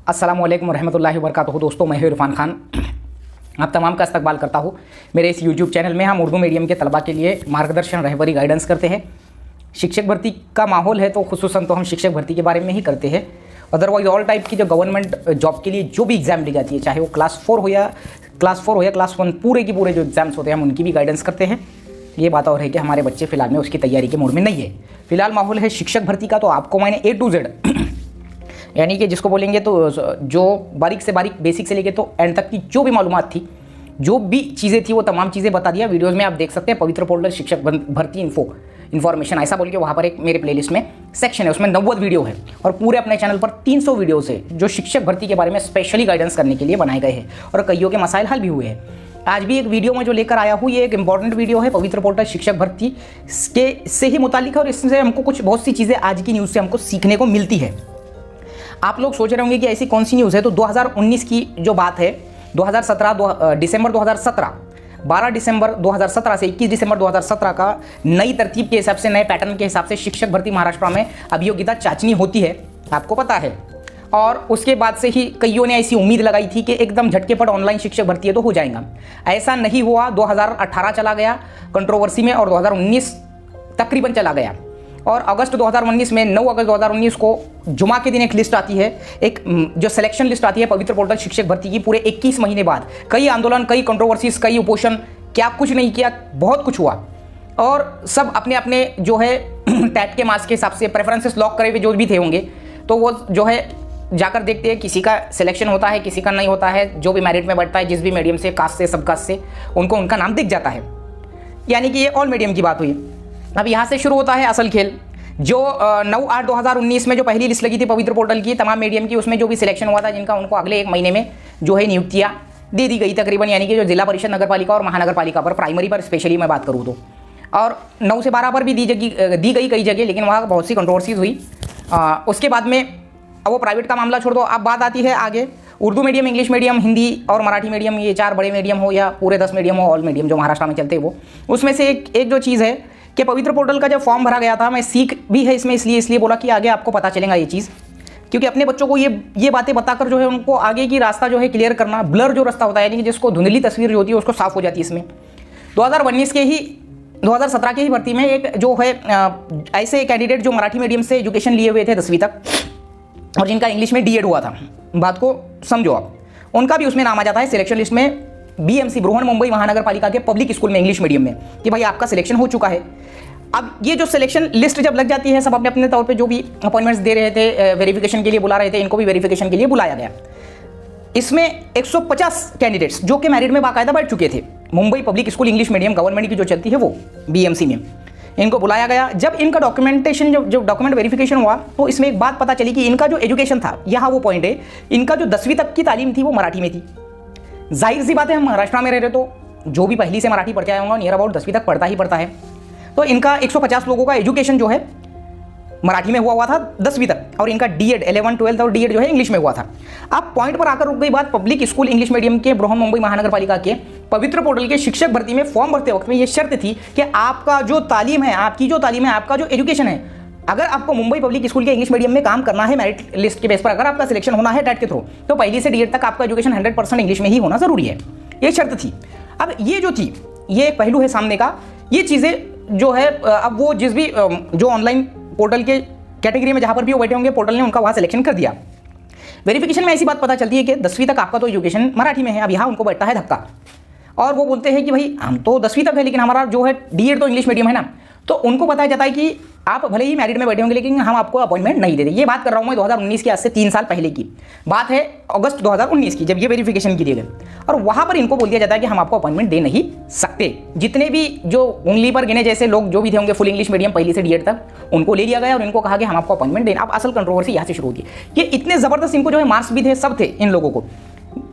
अस्सलाम वालेकुम रहमतुल्लाहि व बरकातुहू। दोस्तों, मैं इरफान खान आप तमाम का इस्तकबाल करता हूँ। मेरे इस यूट्यूब चैनल में हम उर्दू मीडियम के तलबा के लिए मार्गदर्शन रहबरी गाइडेंस करते हैं। शिक्षक भर्ती का माहौल है तो खुसूसन तो हम शिक्षक भर्ती के बारे में ही करते हैं। अदरवाइज ऑल टाइप की जो गवर्नमेंट जॉब के लिए जो भी एग्ज़ाम ली जाती है, चाहे वो क्लास 4 हो या क्लास 1, पूरे के पूरे जो एग्ज़ाम्स होते हैं हम उनकी भी गाइडेंस करते हैं। ये बात और है कि हमारे बच्चे फ़िलहाल में उसकी तैयारी के मूड में नहीं है। फ़िलहाल माहौल है शिक्षक भर्ती का, तो आपको मैंने A to Z यानी कि जिसको बोलेंगे तो जो बारीक से बारीक बेसिक से लेके तो एंड तक की जो भी मालूमात थी, जो भी चीज़ें थी, वो तमाम चीज़ें बता दिया। वीडियोज़ में आप देख सकते हैं पवित्र पोर्टल शिक्षक भर्ती इन्फॉर्मेशन ऐसा बोल के वहाँ पर एक मेरे प्लेलिस्ट में सेक्शन है, उसमें 90 वीडियो है और पूरे अपने चैनल पर 300 वीडियोज़ है जो शिक्षक भर्ती के बारे में स्पेशली गाइडेंस करने के लिए बनाए गए हैं और कईयों के मसाइल हल भी हुए हैं। आज भी एक वीडियो में जो लेकर आया हूँ, ये एक इंपॉर्टेंट वीडियो है पवित्र पोर्टल शिक्षक भर्ती के से ही मुतालिक है और इससे हमको कुछ बहुत सी चीज़ें आज की न्यूज़ से हमको सीखने को मिलती है। आप लोग सोच रहे होंगे कि ऐसी कौन सी न्यूज़ है, तो 2019 की जो बात है, 2017 दिसंबर 2017 12 दिसंबर 2017 से 21 दिसंबर 2017 का नई तरतीब के हिसाब से, नए पैटर्न के हिसाब से शिक्षक भर्ती महाराष्ट्र में अभियोग्यता चाचनी होती है, आपको पता है। और उसके बाद से ही कईयों ने ऐसी उम्मीद लगाई थी कि एकदम झटकेपट ऑनलाइन शिक्षक भर्ती है तो हो जाएगा। ऐसा नहीं हुआ। 2018 चला गया कंट्रोवर्सी में और 2019 तकरीबन चला गया और अगस्त 2019 में 9 अगस्त 2019 को जुमा के दिन एक लिस्ट आती है, एक जो सिलेक्शन लिस्ट आती है पवित्र पोर्टल शिक्षक भर्ती की। पूरे 21 महीने बाद कई आंदोलन, कई कंट्रोवर्सीज, कई उपोषण, क्या कुछ नहीं किया, बहुत कुछ हुआ और सब अपने अपने जो है टैट के मार्क्स के हिसाब से प्रेफरेंसेस लॉक करे हुए जो भी थे होंगे, तो वो जो है जाकर देखते हैं किसी का सिलेक्शन होता है, किसी का नहीं होता है। जो भी मेरिट में बढ़ता है, जिस भी मीडियम से, कास्ट से, सब कास्ट से, उनको उनका नाम दिख जाता है। यानी कि ये ऑल मीडियम की बात हुई। अब यहाँ से शुरू होता है असल खेल। जो 9/8/2019 में जो पहली लिस्ट लगी थी पवित्र पोर्टल की तमाम मीडियम की, उसमें जो भी सिलेक्शन हुआ था, जिनका उनको अगले 1 महीने में जो है नियुक्तियाँ दे दी गई तकरीबन, यानी कि जो जिला परिषद, नगर पालिका और महानगर पालिका पर, प्राइमरी पर स्पेशली मैं बात करूँ तो, और 9 से 12 पर भी दी गई कई जगह, लेकिन वहाँ बहुत सी कंट्रोवर्सीज हुई। उसके बाद में अब वो प्राइवेट का मामला छोड़ दो, अब बात आती है आगे Urdu medium, English medium, Hindi और मराठी मीडियम, ये 4 बड़े मीडियम हो या पूरे 10 मीडियम हो, ऑल मीडियम जो महाराष्ट्र में चलते हैं वो, उसमें से एक जो चीज़ है कि पवित्र पोर्टल का जब फॉर्म भरा गया था, मैं सीख भी है इसमें इसलिए बोला कि आगे आपको पता चलेगा ये चीज़, क्योंकि अपने बच्चों को ये बातें बताकर जो है उनको आगे की रास्ता जो है क्लियर करना, ब्लर जो रास्ता होता है, यानी कि जिसको धुंधली तस्वीर जो होती है उसको साफ हो जाती है। इसमें 2017 के ही भर्ती में एक जो है ऐसे कैंडिडेट जो मराठी मीडियम से एजुकेशन लिए हुए थे 10वीं तक और जिनका इंग्लिश में D.Ed हुआ था, बात को समझो आप, उनका भी उसमें नाम आ जाता है सिलेक्शन लिस्ट में BMC बृहन मुंबई महानगर पालिका के पब्लिक स्कूल में इंग्लिश मीडियम में कि भाई आपका सिलेक्शन हो चुका है। अब ये जो सिलेक्शन लिस्ट जब लग जाती है, सब अपने अपने तौर पे जो भी अपॉइंटमेंट्स दे रहे थे, वेरिफिकेशन के लिए बुला रहे थे, इनको भी वेरिफिकेशन के लिए बुलाया गया। इसमें 150 कैंडिडेट्स जो कि मैरिट में बाकायदा बैठ चुके थे, Mumbai public school English medium government की जो चलती है वो BMC में, इनको बुलाया गया। जब इनका डॉक्यूमेंटेशन जो डॉक्यूमेंट वेरिफिकेशन हुआ, तो इसमें एक बात पता चली कि इनका जो एजुकेशन था, यहाँ वो पॉइंट है, इनका जो 10वीं तक की तालीम थी वो मराठी में थी। जाहिर सी बात है, हम महाराष्ट्र में रह रहे तो जो भी पहली से मराठी पढ़ते आया होगा नियर अबाउट 10वीं तक पढ़ता ही पढ़ता है, तो इनका 150 लोगों का एजुकेशन जो है मराठी में हुआ था 10वीं तक और इनका D.Ed 11, 12 और D.Ed जो है इंग्लिश में हुआ था। अब पॉइंट पर आकर रुक गई बात पब्लिक स्कूल इंग्लिश मीडियम के बृहन मुंबई महानगर पालिका के पवित्र पोर्टल के शिक्षक भर्ती में फॉर्म भरते वक्त में ये शर्त थी कि आपका जो तालीम है, आपकी जो तालीम है, आपका जो एजुकेशन है, अगर आपको मुंबई पब्लिक स्कूल के इंग्लिश मीडियम में काम करना है मेरिट लिस्ट के बेस पर, अगर आपका सिलेक्शन होना है टैट के थ्रू, तो पहली से D.Ed तक आपका एजुकेशन 100% इंग्लिश में ही होना जरूरी है, ये शर्त थी। अब ये जो थी, ये एक पहलू है सामने का। ये चीज़ें जो है अब वो जिस भी जो ऑनलाइन पोर्टल के कैटेगरी में जहाँ पर भी वो बैठे होंगे, पोर्टल ने उनका वहाँ सिलेक्शन कर दिया। वेरिफिकेशन में ऐसी बात पता चलती है कि 10वीं तक आपका तो एजुकेशन मराठी में है। अब यहाँ उनको बैठता है धक्का और वो बोलते हैं कि भाई हम तो 10वीं तक है, लेकिन हमारा जो है D.Ed तो इंग्लिश मीडियम है ना, तो उनको बताया जाता है कि आप भले ही मैरिट में बैठे होंगे लेकिन हम आपको अपॉइंटमेंट नहीं देते। ये बात कर रहा हूँ मैं 2019 की, आज से 3 साल पहले की बात है, अगस्त 2019 की, जब ये वेरिफिकेशन की गई और वहाँ पर इनको बोल दिया जाता है कि हम आपको अपॉइंटमेंट दे नहीं सकते। जितने भी जो उंगली पर गिने जैसे लोग जो भी थे होंगे फुल इंग्लिश मीडियम पहली से D.Ed तक, उनको ले लिया गया और इनको कहा कि हम आपको अपॉइंटमेंट देना। अब असल कंट्रोवर्सी यहाँ से शुरू होती है कि इतने ज़बरदस्त इनको जो है मार्क्स भी थे, सब थे इन लोगों को,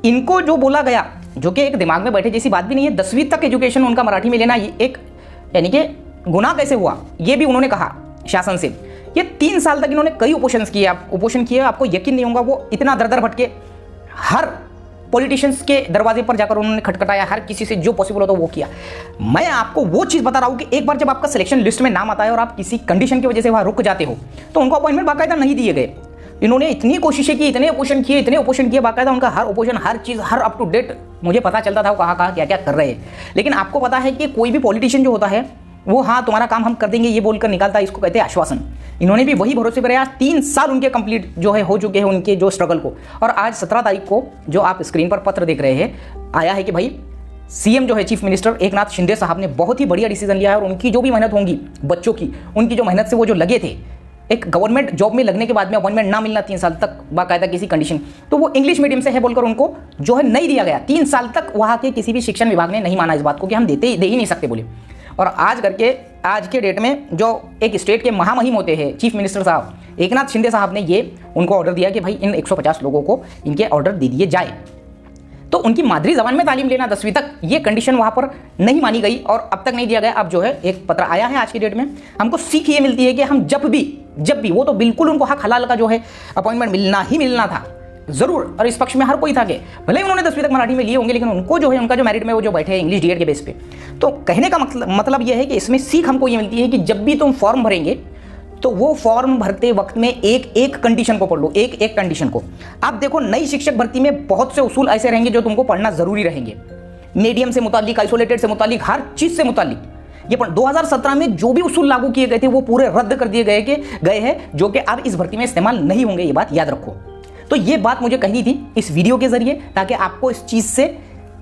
इनको जो बोला गया, जो कि एक दिमाग में बैठे जैसी बात भी नहीं है, 10वीं तक एजुकेशन उनका मराठी में लेना ये एक यानी कि गुनाह कैसे हुआ, ये भी उन्होंने कहा शासन से। ये 3 साल तक इन्होंने कई उपोषण किए, आपको यकीन नहीं होगा, वो इतना दर भटके, हर पॉलिटिशियंस के दरवाजे पर जाकर उन्होंने खटखटाया, हर किसी से जो पॉसिबल हो तो वो किया। मैं आपको वो चीज़ बता रहा हूँ कि एक बार जब आपका सिलेक्शन लिस्ट में नाम आता है और आप किसी कंडीशन की वजह से वहाँ रुक जाते हो, तो उनको अपॉइंटमेंट बाकायदा नहीं दिए गए। इन्होंने इतनी कोशिशें की, इतने ऑपोजिशन किए, बाकायदा उनका हर ऑपोजिशन, हर चीज़, हर अप टू डेट मुझे पता चलता था वो कहाँ क्या क्या कर रहे हैं। लेकिन आपको पता है कि कोई भी पॉलिटिशियन जो होता है वो हाँ तुम्हारा काम हम कर देंगे ये बोलकर निकालता है, इसको कहते हैं आश्वासन। इन्होंने भी वही भरोसे पर आज 3 साल उनके कंप्लीट जो है हो चुके हैं उनके जो स्ट्रगल को। और आज 17 तारीख को जो आप स्क्रीन पर पत्र देख रहे हैं आया है कि भाई सीएम जो है चीफ मिनिस्टर एकनाथ शिंदे साहब ने बहुत ही बढ़िया डिसीजन लिया है और उनकी जो भी मेहनत होंगी बच्चों की, उनकी जो मेहनत से वो जो लगे थे एक गवर्नमेंट जॉब में लगने के बाद में अपॉइंटमेंट ना मिलना 3 साल तक बाकायदा किसी कंडीशन, तो वो इंग्लिश मीडियम से है बोलकर उनको जो है नहीं दिया गया। 3 साल तक वहाँ के किसी भी शिक्षण विभाग ने नहीं माना इस बात को कि हम दे ही नहीं सकते बोले। और आज करके आज के डेट में जो एक स्टेट के महामहिम होते हैं चीफ मिनिस्टर साहब एकनाथ शिंदे साहब ने ये उनको ऑर्डर दिया कि भाई इन 150 लोगों को इनके ऑर्डर दे दिए जाए। तो उनकी मादरी जबान में तालीम लेना 10वीं तक, ये कंडीशन वहाँ पर नहीं मानी गई और अब तक नहीं दिया गया। अब जो है एक पत्र आया है आज की डेट में, हमको सीख ये मिलती है कि हम जब भी वो तो बिल्कुल उनको हक हलाल का जो है अपॉइंटमेंट मिलना ही मिलना था जरूर, और इस पक्ष में हर कोई था कि भले उन्होंने 10वीं तक मराठी में लिए होंगे लेकिन उनको जो है उनका जो मेरिट में वो जो बैठे हैं इंग्लिश डीएड के बेस पे। तो कहने का मतलब ये है कि इसमें सीख हमको ये मिलती है कि जब भी तुम फॉर्म भरेंगे तो वो फॉर्म भरते वक्त में एक कंडीशन को पढ़ लो, एक कंडीशन को। आप देखो नई शिक्षक भर्ती में बहुत से उसूल ऐसे रहेंगे जो तुमको पढ़ना जरूरी रहेंगे, मीडियम से मुतालिक, आइसोलेटेड से मुतालिक, हर चीज से मुतालिक। ये 2017 में जो भी उसूल लागू किए गए थे वो पूरे रद्द कर दिए गए हैं जो कि अब इस भर्ती में इस्तेमाल नहीं होंगे, ये बात याद रखो। तो ये बात मुझे कहनी थी इस वीडियो के जरिए ताकि आपको इस चीज से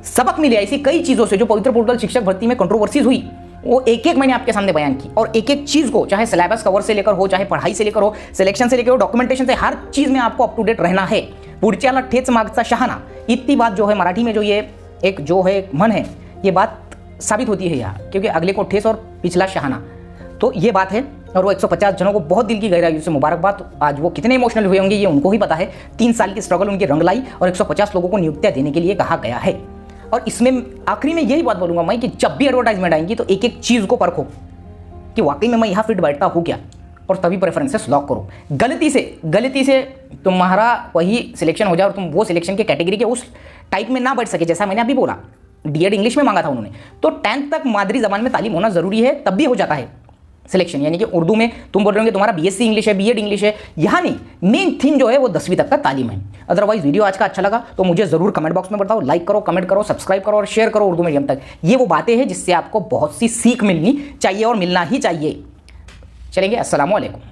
सबक मिले। ऐसी कई चीजों से जो पवित्र पोर्टल शिक्षक भर्ती में कंट्रोवर्सीज हुई वो एक मैंने आपके सामने बयान की, और एक चीज को चाहे सिलेबस कवर से लेकर हो, चाहे पढ़ाई से लेकर हो, सिलेक्शन से लेकर हो, डॉक्यूमेंटेशन से, हर चीज में आपको अप टू डेट रहना है। पुढच्याला ठेच मागचा शहाणा, इतनी बात जो है मराठी में जो ये एक जो है मन है ये बात साबित होती है यहाँ, क्योंकि अगले को ठेस और पिछला शहाना, तो ये बात है। और वो 150 जनों को बहुत दिल की गहराई से मुबारकबाद। आज वो कितने इमोशनल हुए होंगे ये उनको ही पता है। 3 साल की स्ट्रगल उनकी रंग लाई और 150 लोगों को नियुक्तियां देने के लिए कहा गया है। और इसमें आखिरी में यही बात बोलूंगा मैं कि जब भी एडवर्टाइजमेंट आएंगी तो एक चीज को परखो कि वाकई में मैं यहाँ फिट बैठता हूँ क्या, और तभी प्रेफरेंसेस लॉक करो। गलती से तुम्हारा वही सिलेक्शन हो जाए और तुम वो सिलेक्शन के कैटेगरी के उस टाइप में ना बैठ सके, जैसा मैंने अभी बोला डीएड इंग्लिश में मांगा था उन्होंने, तो 10th तक मादरी जबान में तालीम होना जरूरी है, तब भी हो जाता है सिलेक्शन। यानी कि उर्दू में तुम बोल रहे हो तुम्हारा बीएससी इंग्लिश है, बीएड इंग्लिश है, यहाँ नहीं, मेन थीम जो है वो 10वीं तक का तालीम है। अदरवाइज वीडियो आज का अच्छा लगा तो मुझे जरूर कमेंट बॉक्स में बताओ, लाइक करो, कमेंट करो, सब्सक्राइब करो और शेयर करो उर्दू मीडियम तक। ये वो बातें हैं जिससे आपको बहुत सी सीख मिलनी चाहिए और मिलना ही चाहिए। चलेंगे, अस्सलाम वालेकुम।